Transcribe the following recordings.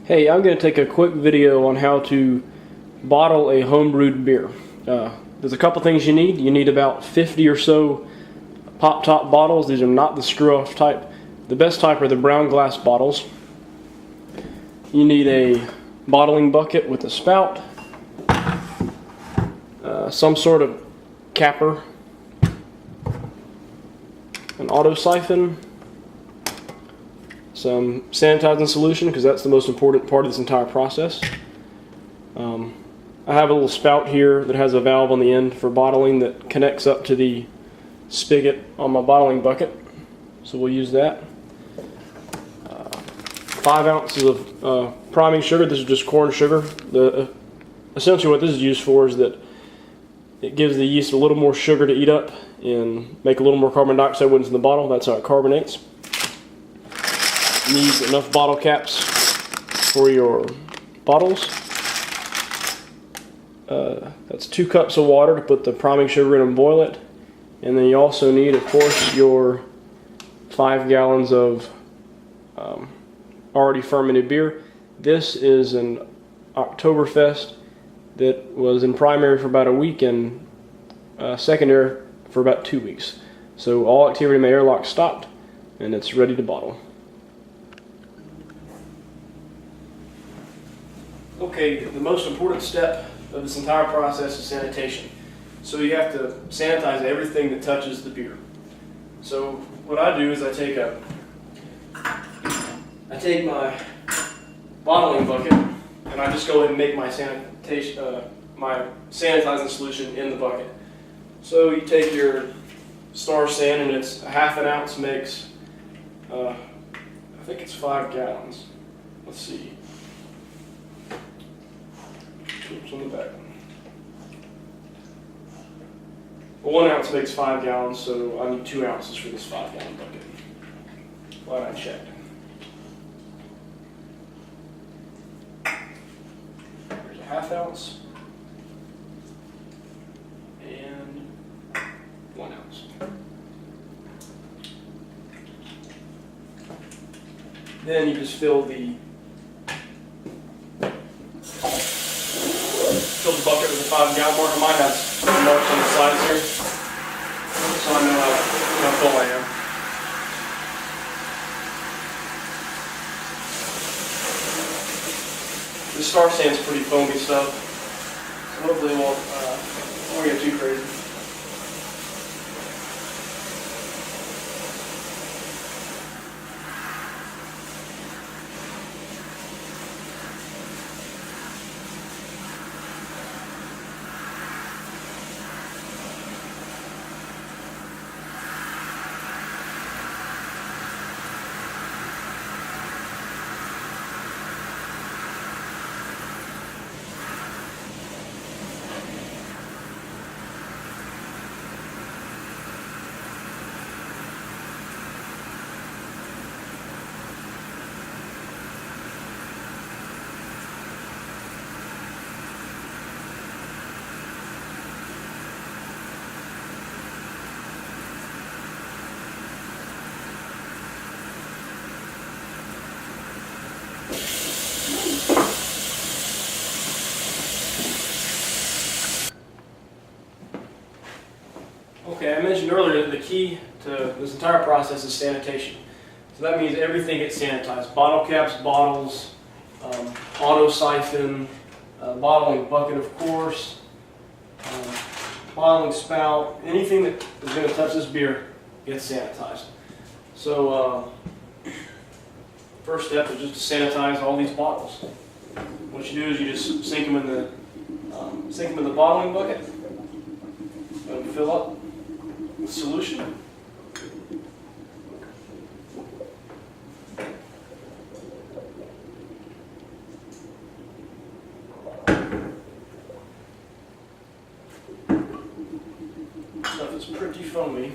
Hey, I'm going to take a quick video on how to bottle a homebrewed beer. There's a couple things you need. You need about 50 or so pop-top bottles. These are not the screw-off type. The best type are the brown glass bottles. You need a bottling bucket with a spout, some sort of capper, an auto siphon, some sanitizing solution, because that's the most important part of this entire process. I have a little spout here that has a valve on the end for bottling that connects up to the spigot on my bottling bucket, so we'll use that. 5 ounces of priming sugar. This is just corn sugar. Essentially what this is used for is that it gives the yeast a little more sugar to eat up and make a little more carbon dioxide when it's in the bottle. That's how it carbonates. You need enough bottle caps for your bottles. That's 2 cups of water to put the priming sugar in and boil it. And then you also need, of course, your 5 gallons of already fermented beer. This is an Oktoberfest that was in primary for about a week and secondary for about 2 weeks. So all activity in the airlock stopped and it's ready to bottle. Okay, the most important step of this entire process is sanitation. So you have to sanitize everything that touches the beer. So what I do is I take my bottling bucket and I just go ahead and make my sanitizing solution in the bucket. So you take your Star San, and it's a half an ounce makes, I think it's 5 gallons. Let's see. Oops, on the back. Well, 1 ounce makes 5 gallons, so I need 2 ounces for this 5 gallon bucket. Glad I checked. There's a half ounce and 1 ounce. Then you just fill the bucket with a 5 gallon mark. I might have some marks on the sides here, so I know how full I am. The Star Sand's pretty foamy stuff, so hopefully it won't get too crazy. Okay, I mentioned earlier that the key to this entire process is sanitation. So that means everything gets sanitized. Bottle caps, bottles, auto siphon, bottling bucket, of course, bottling spout, anything that is going to touch this beer gets sanitized. So first step is just to sanitize all these bottles. What you do is you just sink them in the bottling bucket and fill up with solution. Stuff is pretty foamy.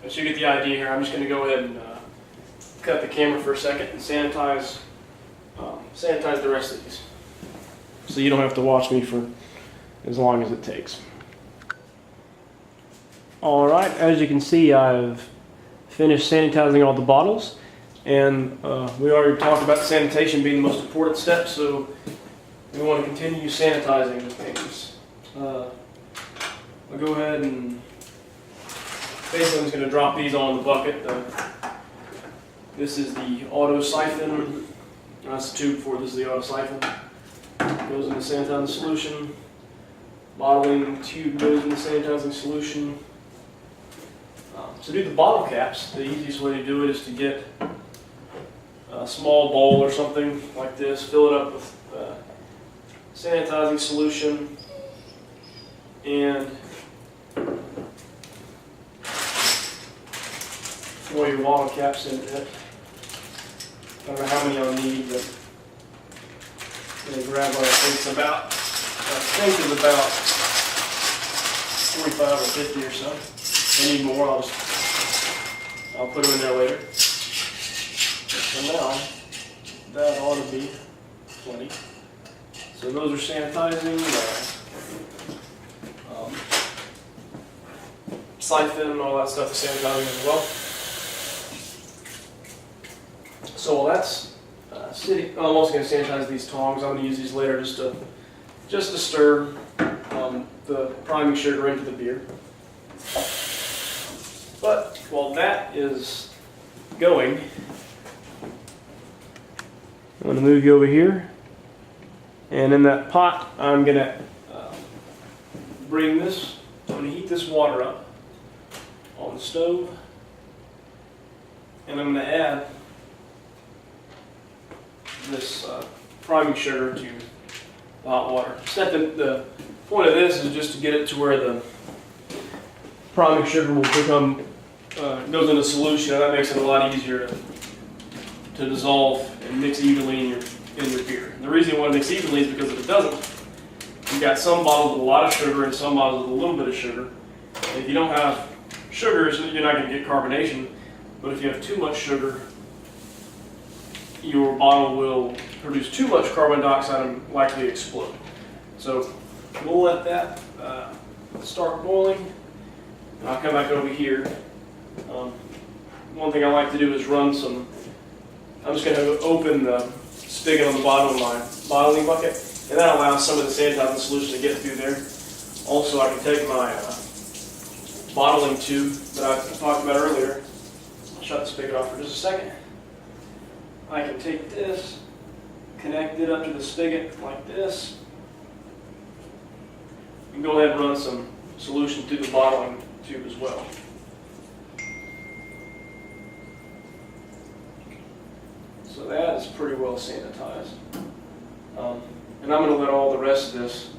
But you get the idea here. I'm just going to go ahead and cut the camera for a second and sanitize the rest of these, so you don't have to watch me for as long as it takes. Alright, as you can see, I've finished sanitizing all the bottles, and we already talked about sanitation being the most important step, so we want to continue sanitizing things. I'll go ahead and basically I'm just going to drop these all in the bucket. This is the auto siphon. That's the tube for this is the auto siphon. Goes into sanitizing solution. Bottling tube goes into sanitizing solution. To do the bottle caps, the easiest way to do it is to get a small bowl or something like this, fill it up with sanitizing solution, and throw your bottle caps in it. I don't know how many I'll need, but I'm going to grab what I think is about 45 or 50 or so. If I need more, I'll put them in there later. So now, that ought to be plenty. So those are sanitizing, siphon, all that stuff is sanitizing as well. So while that's sitting, I'm also going to sanitize these tongs. I'm going to use these later just to stir the priming sugar into the beer. But while that is going, I'm going to move you over here, and in that pot I'm going to I'm going to heat this water up on the stove, and I'm going to add this priming sugar to the hot water. The point of this is just to get it to where the priming sugar will become goes into solution, and that makes it a lot easier to dissolve and mix evenly in your beer. And the reason you want to mix evenly is because if it doesn't, you've got some bottles with a lot of sugar and some bottles with a little bit of sugar. And if you don't have sugar, you're not going to get carbonation. But if you have too much sugar, your bottle will produce too much carbon dioxide and likely explode. So we'll let that start boiling. And I'll come back over here. One thing I like to do is run some, I'm just going to open the spigot on the bottom of my bottling bucket, and that allows some of the sanitizing solution to get through there. Also, I can take my bottling tube that I talked about earlier. I'll shut the spigot off for just a second. I can take this, connect it up to the spigot like this, and go ahead and run some solution through the bottling tube as well. So that is pretty well sanitized. And I'm going to let all the rest of this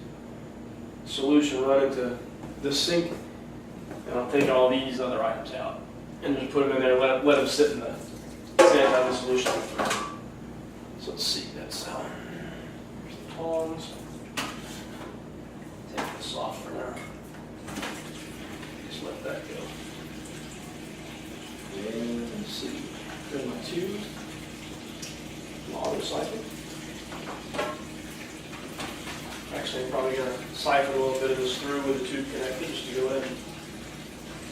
solution run into this sink, and I'll take all these other items out and just put them in there and let them sit in the sanitizing solution. So let's see, that's here's the tongs. Take this off for now. Just let that go. And let's see, there's my tube. Auto siphon. Actually, I'm probably going to siphon a little bit of this through with the tube connected just to go ahead and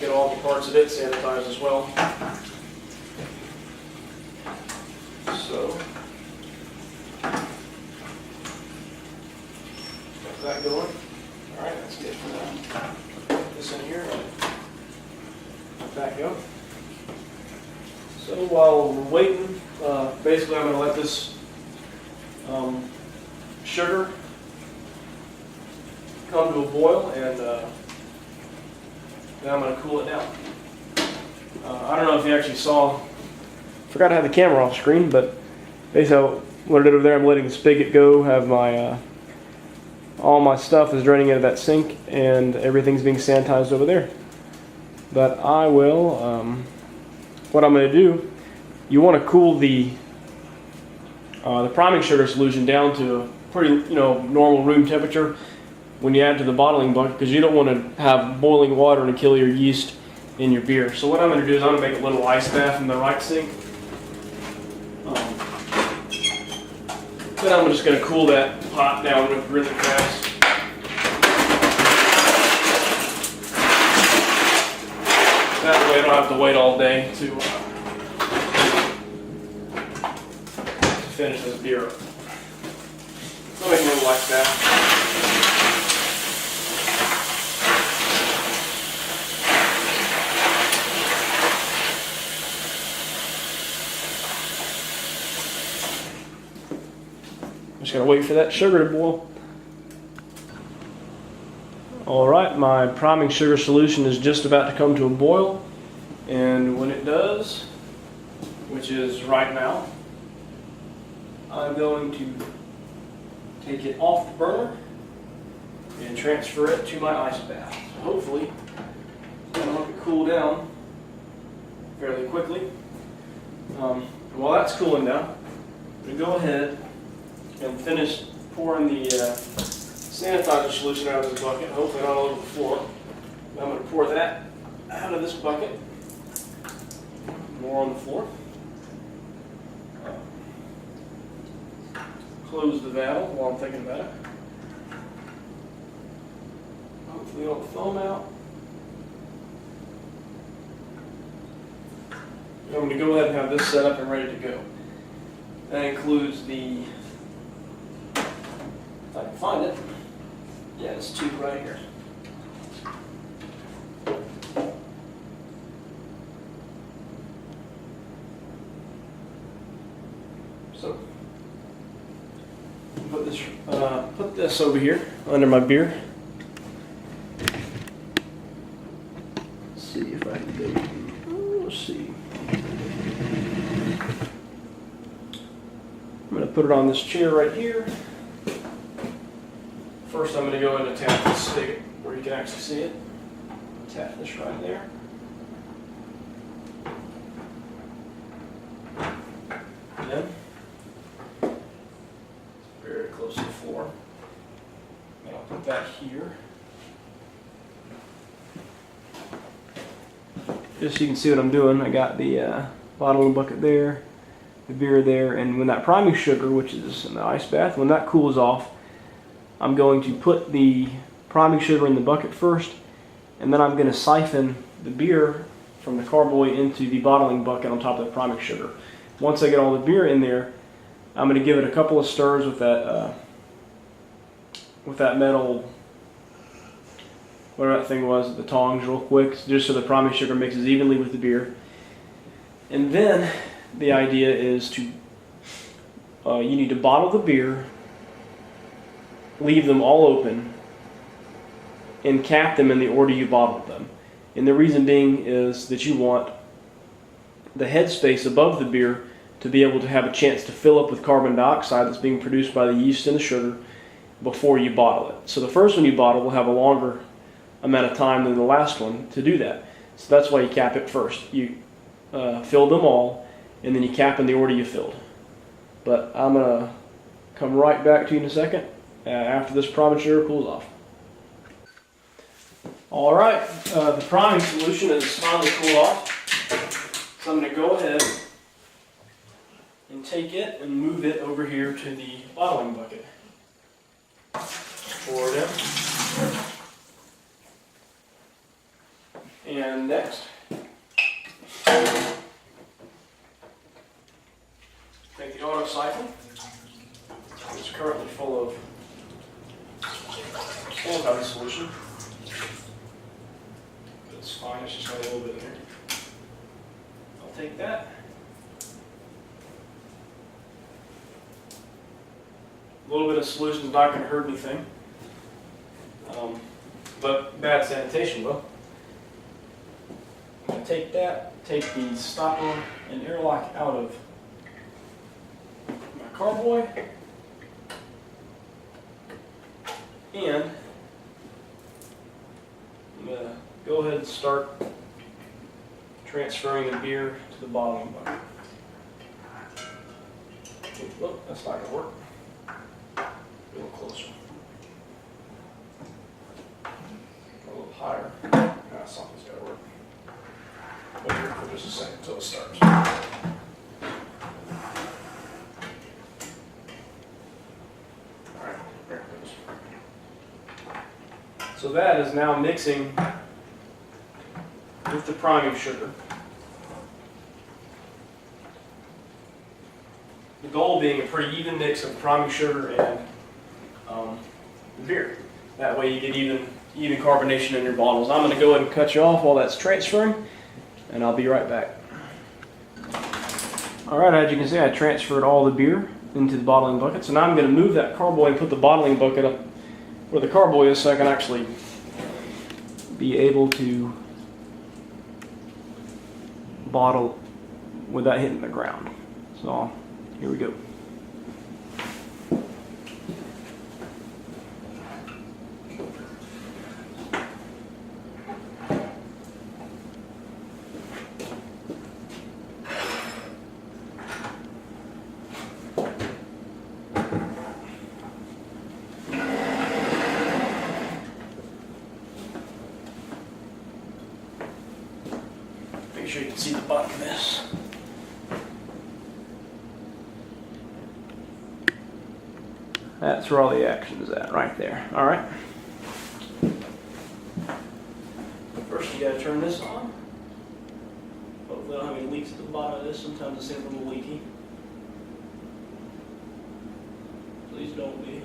get all the parts of it sanitized as well. So, got that going. Alright, that's good for now. Put this in here and let that go. So while we're waiting, basically I'm going to let this sugar come to a boil, and then I'm going to cool it down. I don't know if you actually saw, forgot to have the camera off screen, but basically what I did over there, I'm letting the spigot go, have my all my stuff is draining into that sink, and everything's being sanitized over there. But I will, what I'm going to do, you want to cool the priming sugar solution down to a pretty, normal room temperature when you add to the bottling bucket, because you don't want to have boiling water and kill your yeast in your beer. So what I'm going to do is I'm going to make a little ice bath in the right sink. Then I'm just going to cool that pot down really fast. don't have to wait all day to finish this beer up. So make it like that. Just gotta wait for that sugar to boil. Alright, my priming sugar solution is just about to come to a boil, and when it does, which is right now, I'm going to take it off the burner and transfer it to my ice bath. So hopefully, it's going to let it cool down fairly quickly. While that's cooling down, I'm going to go ahead and finish pouring the sanitizer solution out of this bucket, hopefully not all over the floor. I'm going to pour that out of this bucket, more on the floor. Close the valve while I'm thinking about it. Hopefully it'll foam out. I'm going to go ahead and have this set up and ready to go. That includes the, if I can find it, yeah, this tube right here. So, put this over here under my beer. Let's see if I can do it. Let's see. I'm going to put it on this chair right here. First, I'm going to go in and tap this spigot where you can actually see it. Tap this right there. And then, very close to the floor. And I'll put that here. Just so you can see what I'm doing, I got the bottle and bucket there, the beer there, and when that priming sugar, which is in the ice bath, when that cools off, I'm going to put the priming sugar in the bucket first, and then I'm going to siphon the beer from the carboy into the bottling bucket on top of the priming sugar. Once I get all the beer in there, I'm going to give it a couple of stirs with that metal, whatever that thing was, the tongs, real quick, just so the priming sugar mixes evenly with the beer. And then the idea is to, you need to bottle the beer, leave them all open, and cap them in the order you bottled them. And the reason being is that you want the headspace above the beer to be able to have a chance to fill up with carbon dioxide that's being produced by the yeast and the sugar before you bottle it. So the first one you bottle will have a longer amount of time than the last one to do that. So that's why you cap it first. You fill them all, and then you cap in the order you filled. But I'm going to come right back to you in a second after this priming sugar cools off. Alright, the priming solution is finally cooled off. So I'm going to go ahead and take it and move it over here to the bottling bucket. Pour it in. And next, take the auto siphon. It's currently full of sanitizer solution. It's fine, it's just got a little bit in there. I'll take that. A little bit of solution is not going to hurt anything, but bad sanitation will. I'm going to take that, take the stopper and airlock out of my carboy, and I'm going to go ahead and start transferring the beer to the bottling bucket. Look, that's not going to work. A little closer. A little higher. Nah, something's got to work. Wait here for just a second until it starts. Alright, there it goes. So that is now mixing with the priming sugar. The goal being a pretty even mix of priming sugar and the beer. That way you get even carbonation in your bottles. I'm going to go ahead and cut you off while that's transferring, and I'll be right back. Alright, as you can see, I transferred all the beer into the bottling bucket. So now I'm going to move that carboy and put the bottling bucket up where the carboy is so I can actually be able to bottle without hitting the ground. So here we go. Make sure you can see the bottom of this. That's where all the action is at, right there. All right. First, you got to turn this on. Hopefully, I don't have any leaks at the bottom of this. Sometimes it seems a little leaky. Please don't be.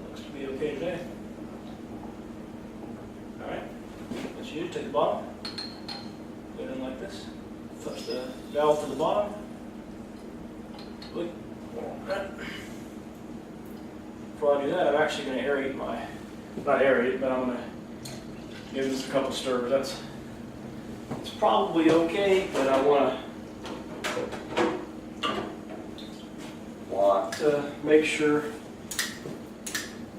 Looks to be okay today. All right. What you do, take the bottom. Go in like this. Touch the valve to the bottom. Look. Before I do that, I'm actually going to aerate not aerate, but I'm going to give this a couple stirs. It's probably okay, but I want to make sure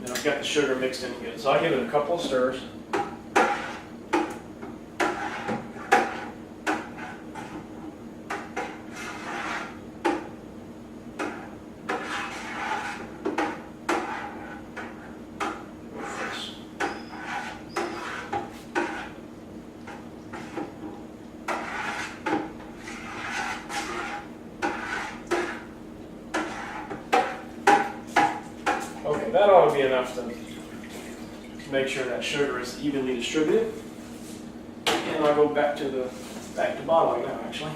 that I've got the sugar mixed in good. So I'll give it a couple of stirs. Okay, that ought to be enough to make sure that sugar is evenly distributed. And I'll go back to bottling now, actually.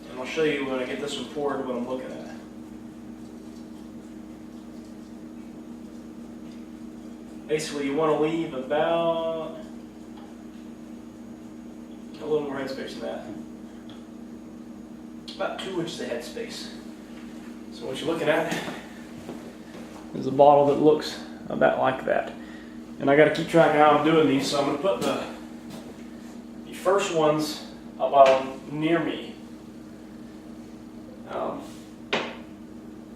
And I'll show you when I get this one poured what I'm looking at. Basically, you want to leave about a little more headspace than that. About 2 inches of headspace. So what you're looking at is a bottle that looks about like that. And I got to keep track of how I'm doing these, so I'm going to put the first ones about near me. And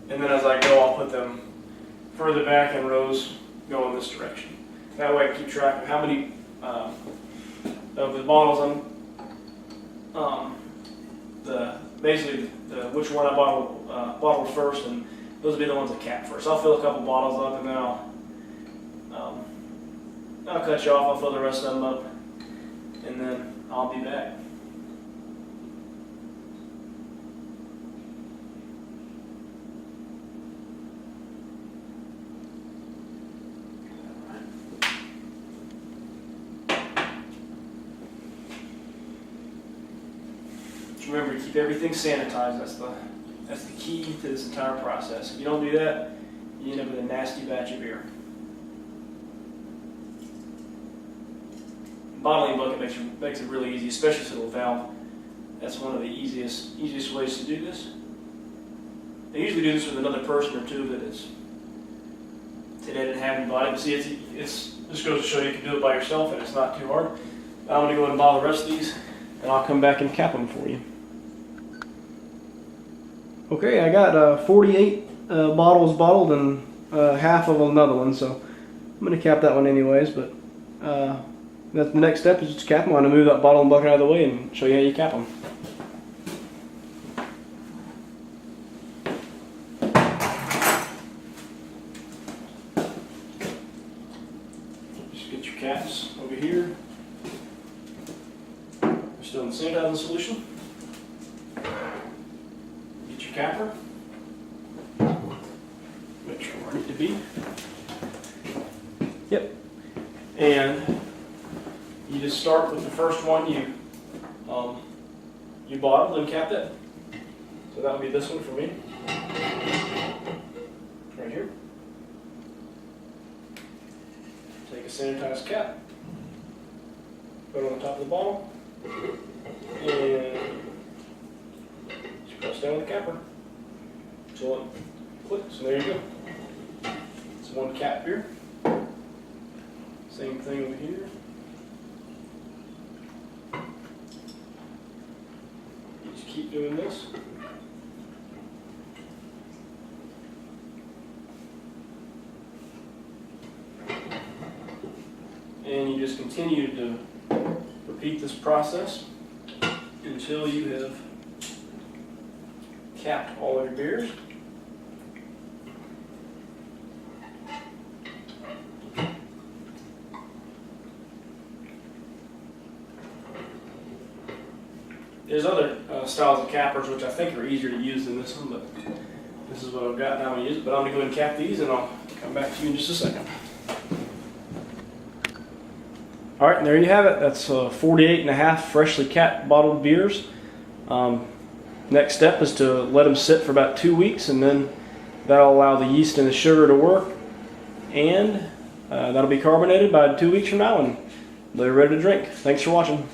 then as I go, I'll put them further back in rows going this direction. That way I keep track of how many of the bottles basically which one I bottled first, and those will be the ones that cap first. I'll fill a couple bottles up, and then I'll cut you off. I'll fill the rest of them up, and then I'll be back. Remember to keep everything sanitized. That's the key to this entire process. If you don't do that, you end up with a nasty batch of beer. Bottling bucket makes it really easy, especially with a little valve. That's one of the easiest ways to do this. I usually do this with another person or two today I didn't have anybody. But see, it's just goes to show you can do it by yourself, and it's not too hard. I'm going to go ahead and bottle the rest of these, and I'll come back and cap them for you. Okay, I got 48 bottles bottled and half of another one, so I'm going to cap that one anyways, but that's the next step is just cap them. I'm going to move that bottle and bucket out of the way and show you how you cap them. Just get your caps over here. We're still in the sanitizing solution. Capper. to be. Yep. And you just start with the first one you bottled and capped it. So that would be this one for me. Right here. Take a sanitized cap, put it on the top of the bottle, and just press down with the capper until it clicks, and there you go. It's one cap beer. Same thing over here. You just keep doing this. And you just continue to repeat this process until you have capped all of your beers. There's other styles of cappers which I think are easier to use than this one, but this is what I've got now to use it. But I'm going to go ahead and cap these, and I'll come back to you in just a second. All right, and there you have it. That's 48.5 freshly capped bottled beers. Next step is to let them sit for about 2 weeks, and then that'll allow the yeast and the sugar to work, and that'll be carbonated by 2 weeks from now, and they're ready to drink. Thanks for watching.